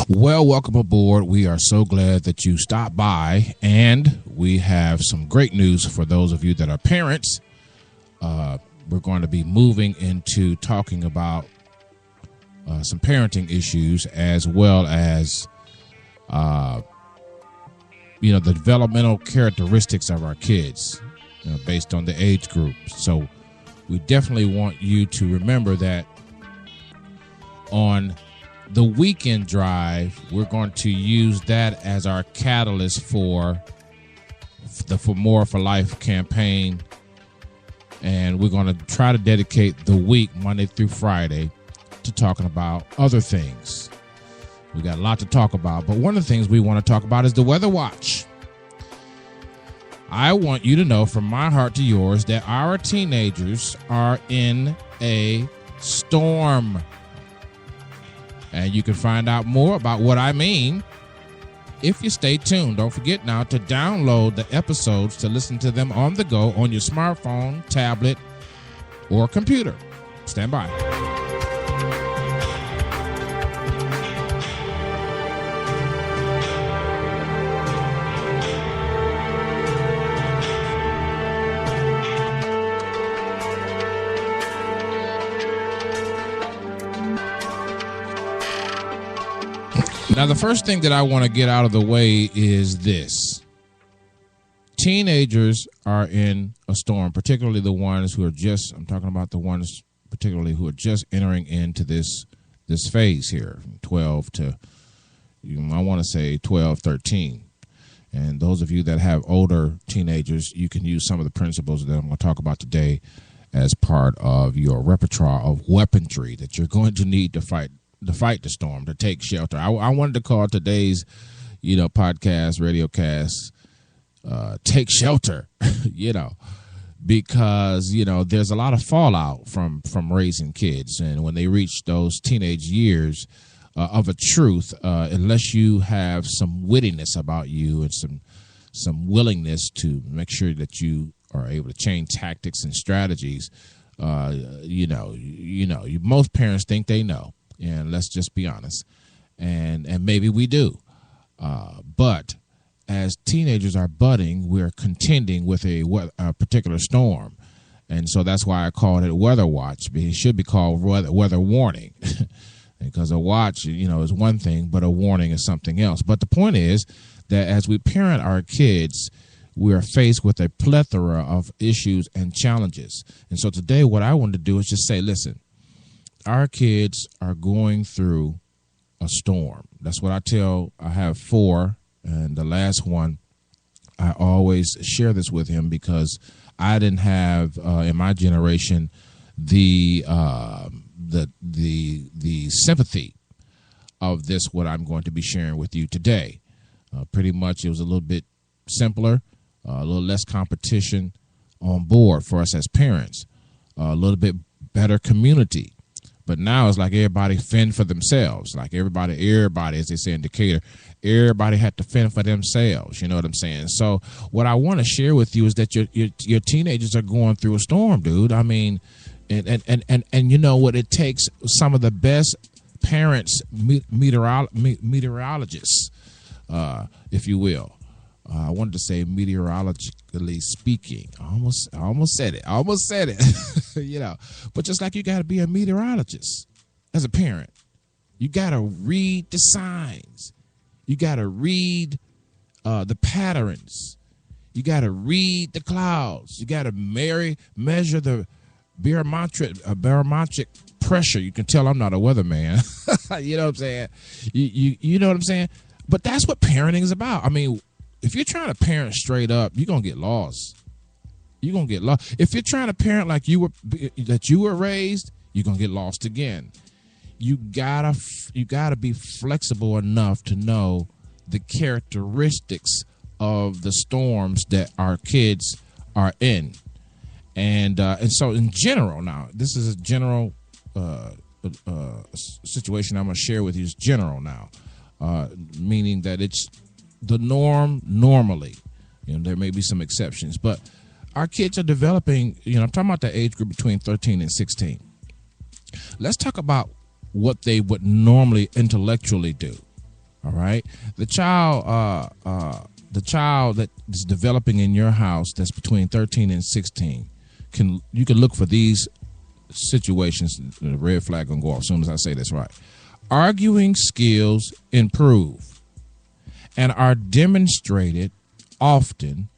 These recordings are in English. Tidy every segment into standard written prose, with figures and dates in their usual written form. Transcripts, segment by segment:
Well, welcome aboard. We are so glad that you stopped by, and we have some great news for those of you that are parents. We're going to be moving into talking about some parenting issues, as well as the developmental characteristics of our kids, based on the age group. So we definitely want you to remember that on the weekend drive, we're going to use that as our catalyst for the For More for Life campaign. And we're going to try to dedicate the week, Monday through Friday, to talking about other things. We got a lot to talk about, but one of the things we want to talk about is the weather watch. I want you to know from my heart to yours that our teenagers are in a storm. And you can find out more about what I mean if you stay tuned. Don't forget now to download the episodes to listen to them on the go on your smartphone, tablet, or computer. Stand by. Now, the first thing that I want to get out of the way is this. Teenagers are in a storm, particularly the ones who are I'm talking about the ones particularly who are just entering into this phase here, 12 to, I want to say 12, 13. And those of you that have older teenagers, you can use some of the principles that I'm going to talk about today as part of your repertoire of weaponry that you're going to need to fight the storm, to take shelter. I wanted to call today's, podcast, radiocast, Take Shelter, because, there's a lot of fallout from raising kids. And when they reach those teenage years of a truth, unless you have some wittiness about you and some willingness to make sure that you are able to change tactics and strategies, most parents think they know. And let's just be honest, and maybe we do. But as teenagers are budding, we're contending with a particular storm. And so that's why I called it weather watch. It should be called weather warning because a watch, is one thing, but a warning is something else. But the point is that as we parent our kids, we are faced with a plethora of issues and challenges. And so today what I wanted to do is just say, listen, our kids are going through a storm. That's what I tell. I have 4, and the last one, I always share this with him because I didn't have in my generation the sympathy of this. What I'm going to be sharing with you today, pretty much, it was a little bit simpler, a little less competition on board for us as parents, a little bit better community. But now it's like everybody fend for themselves. Like everybody, as they say in Decatur, everybody had to fend for themselves. You know what I'm saying? So what I want to share with you is that your teenagers are going through a storm, dude. I mean, and you know what? It takes some of the best parents, meteorologists, if you will. I wanted to say meteorologically speaking. I almost said it. But just like you got to be a meteorologist as a parent, you got to read the signs. You got to read the patterns. You got to read the clouds. You got to measure the barometric pressure. You can tell I'm not a weatherman. You know what I'm saying? You know what I'm saying? But that's what parenting is about. I mean, if you're trying to parent straight up, you're going to get lost. You're going to get lost. If you're trying to parent like you were raised, you're going to get lost again. You gotta be flexible enough to know the characteristics of the storms that our kids are in. And so in general, now, this is a general situation I'm going to share with you is general now, meaning that it's the norm normally. There may be some exceptions, but our kids are developing, I'm talking about the age group between 13 and 16. Let's talk about what they would normally intellectually do. All right. The child that is developing in your house that's between 13 and 16, you can look for these situations. The red flag gonna go off as soon as I say this right. Arguing skills improve and are demonstrated often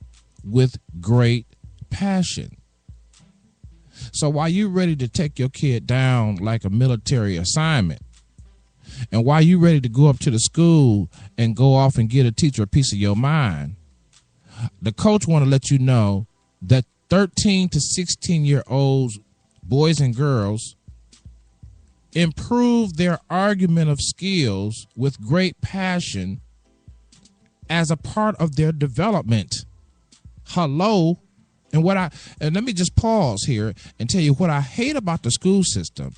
with great passion. So while you're ready to take your kid down like a military assignment, and while you're ready to go up to the school and go off and get a teacher a piece of your mind, the coach want to let you know that 13 to 16-year-olds, boys and girls, improve their argumentative skills with great passion as a part of their development. Hello. And let me just pause here and tell you what I hate about the school system.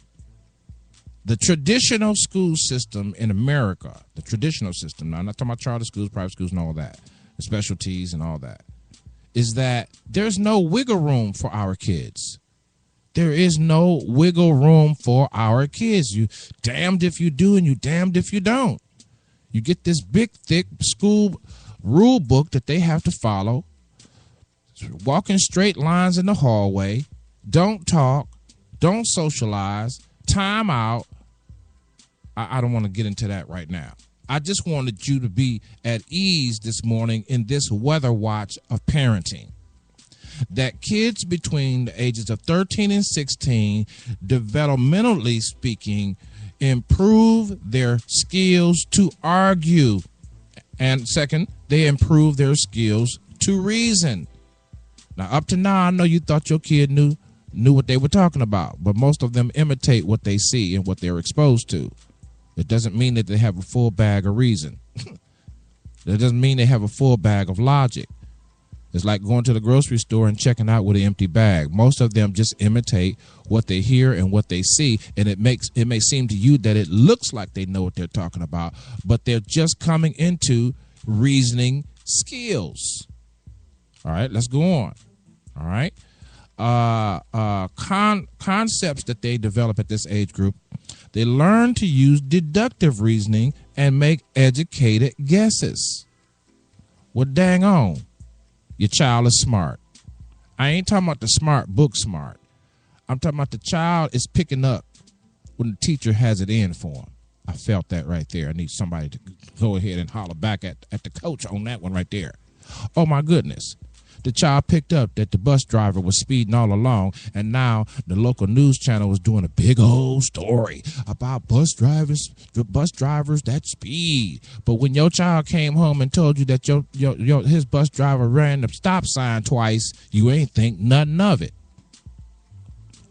The traditional school system in America, the traditional system, now I'm not talking about charter schools, private schools, and all that, the specialties and all that, is that there's no wiggle room for our kids. There is no wiggle room for our kids. You damned if you do and you damned if you don't. You get this big, thick school rule book that they have to follow, walking straight lines in the hallway, don't talk, don't socialize, time out. I don't want to get into that right now. I just wanted you to be at ease this morning in this weather watch of parenting. That kids between the ages of 13 and 16, developmentally speaking, improve their skills to argue. And second, they improve their skills to reason. Now, up to now, I know you thought your kid knew what they were talking about, but most of them imitate what they see and what they're exposed to. It doesn't mean that they have a full bag of reason. That doesn't mean they have a full bag of logic. It's like going to the grocery store and checking out with an empty bag. Most of them just imitate what they hear and what they see, and it may seem to you that it looks like they know what they're talking about, but they're just coming into reasoning skills. All right, let's go on. All right. Concepts that they develop at this age group, they learn to use deductive reasoning and make educated guesses. Well, dang on, your child is smart. I ain't talking about the smart book smart. I'm talking about the child is picking up when the teacher has it in for him. I felt that right there. I need somebody to go ahead and holler back at the coach on that one right there. Oh, my goodness. The child picked up that the bus driver was speeding all along, and now the local news channel was doing a big old story about bus drivers that speed. But when your child came home and told you that his bus driver ran the stop sign twice, you ain't think nothing of it.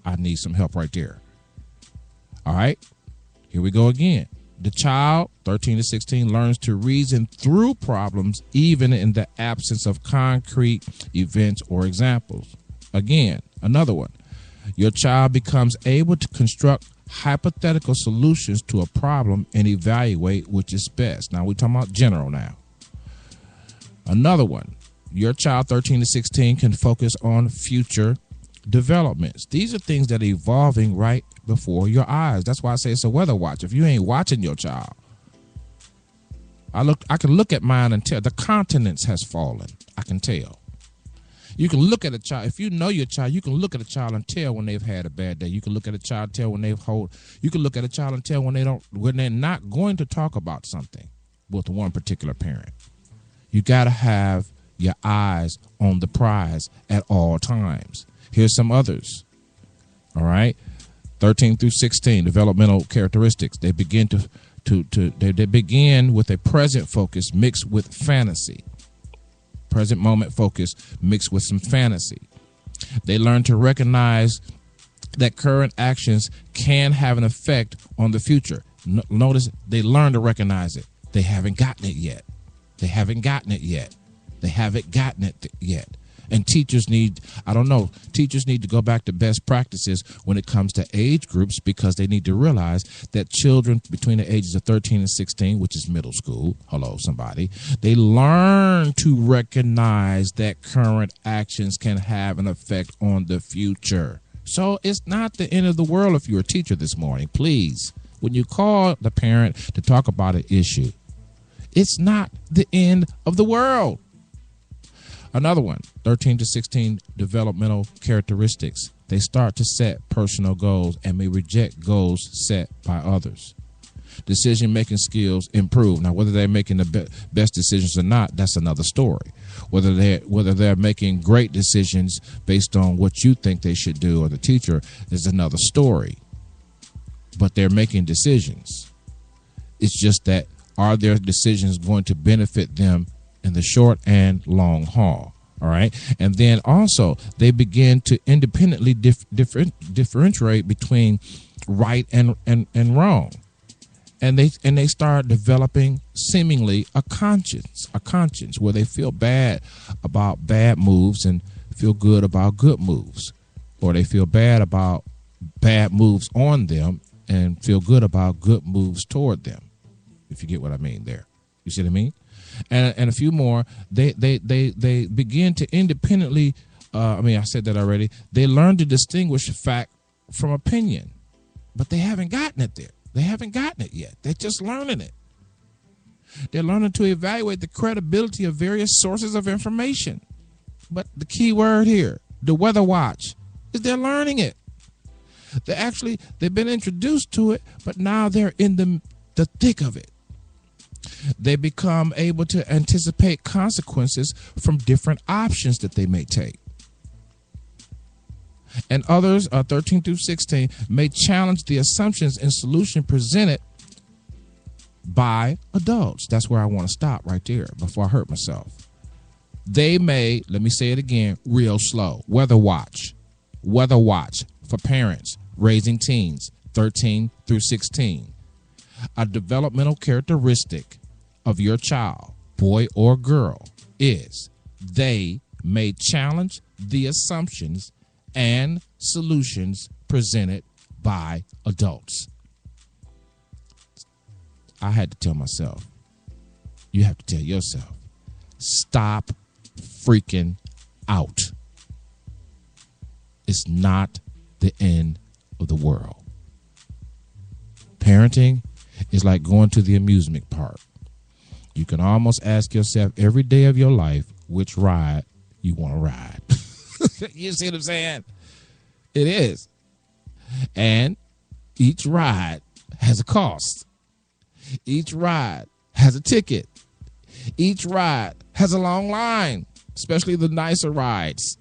I need some help right there. All right, here we go again. The child, 13 to 16, learns to reason through problems even in the absence of concrete events or examples. Again, another one. Your child becomes able to construct hypothetical solutions to a problem and evaluate which is best. Now, we're talking about general now. Another one. Your child, 13 to 16, can focus on future developments. These are things that are evolving right before your eyes. That's why I say it's a weather watch. If you ain't watching your child, I can look at mine and tell the countenance has fallen. I can tell. You can look at a child. If you know your child, you can look at a child and tell when they've had a bad day. You can look at a child and tell when you can look at a child and tell when they're not going to talk about something with one particular parent. You got to have your eyes on the prize at all times. Here's some others. All right. 13 through 16, developmental characteristics. They begin they begin with a present focus mixed with fantasy. Present moment focus mixed with some fantasy. They learn to recognize that current actions can have an effect on the future. Notice they learn to recognize it. They haven't gotten it yet. They haven't gotten it yet. They haven't gotten it yet. And teachers need to go back to best practices when it comes to age groups, because they need to realize that children between the ages of 13 and 16, which is middle school, hello, somebody, they learn to recognize that current actions can have an effect on the future. So it's not the end of the world if you're a teacher this morning. Please, when you call the parent to talk about an issue, It's not the end of the world. Another one, 13 to 16 developmental characteristics. They start to set personal goals and may reject goals set by others. Decision-making skills improve. Now, whether they're making the best decisions or not, that's another story. Whether they're making great decisions based on what you think they should do or the teacher is another story. But they're making decisions. It's just that, are their decisions going to benefit them in the short and long haul? All right. And then also they begin to independently differentiate between right and wrong. And they start developing seemingly a conscience where they feel bad about bad moves and feel good about good moves, or they feel bad about bad moves on them and feel good about good moves toward them. If you get what I mean there, you see what I mean? And a few more. They begin to independently. I said that already. They learn to distinguish fact from opinion, but they haven't gotten it there. They haven't gotten it yet. They're just learning it. They're learning to evaluate the credibility of various sources of information. But the key word here, the weather watch, is they're learning it. They've been introduced to it, but now they're in the thick of it. They become able to anticipate consequences from different options that they may take. And others, 13 through 16, may challenge the assumptions and solution presented by adults. That's where I want to stop right there before I hurt myself. They may, let me say it again, real slow. Weather watch for parents raising teens, 13 through 16. A developmental characteristic of your child, boy or girl, is they may challenge the assumptions and solutions presented by adults. I had to tell myself, you have to tell yourself, stop freaking out. It's not the end of the world. Parenting is like going to the amusement park. You can almost ask yourself every day of your life which ride you want to ride. You see what I'm saying? It is. And each ride has a cost. Each ride has a ticket. Each ride has a long line, especially the nicer rides,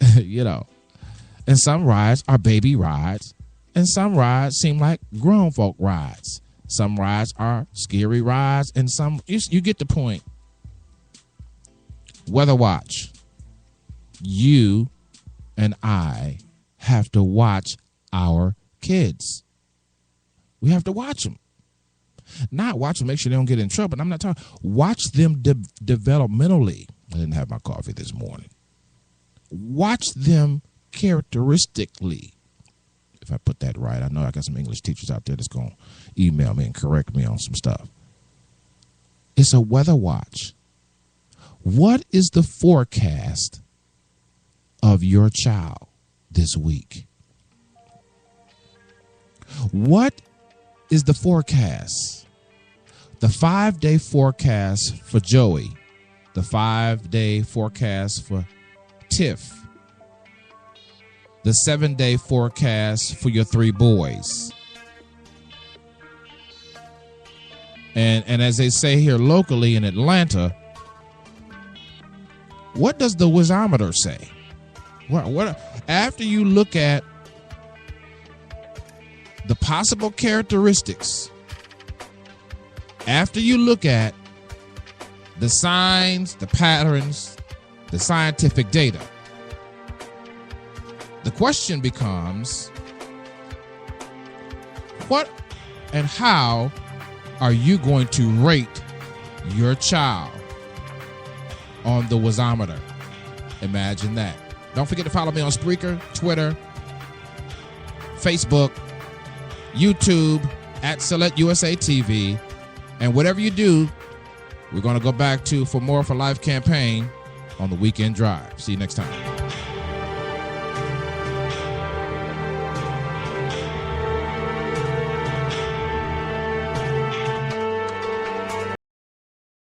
And some rides are baby rides, and some rides seem like grown folk rides. Some rides are scary rides, and some, you get the point. Weather watch. You and I have to watch our kids. We have to watch them. Not watch them, make sure they don't get in trouble. I'm not talking. Watch them developmentally. I didn't have my coffee this morning. Watch them characteristically. If I put that right, I know I got some English teachers out there that's going to email me and correct me on some stuff. It's a weather watch. What is the forecast of your child this week? What is the forecast? The 5-day forecast for Joey. The 5-day forecast for Tiff. The 7-day forecast for your 3 boys. And as they say here locally in Atlanta, what does the whizometer say? What after you look at the possible characteristics, after you look at the signs, the patterns, the scientific data, the question becomes, what and how are you going to rate your child on the whizometer? Imagine that. Don't forget to follow me on Spreaker, Twitter, Facebook, YouTube, at Select USA TV. And whatever you do, we're going to go back to For More for Life campaign on the Weekend Drive. See you next time.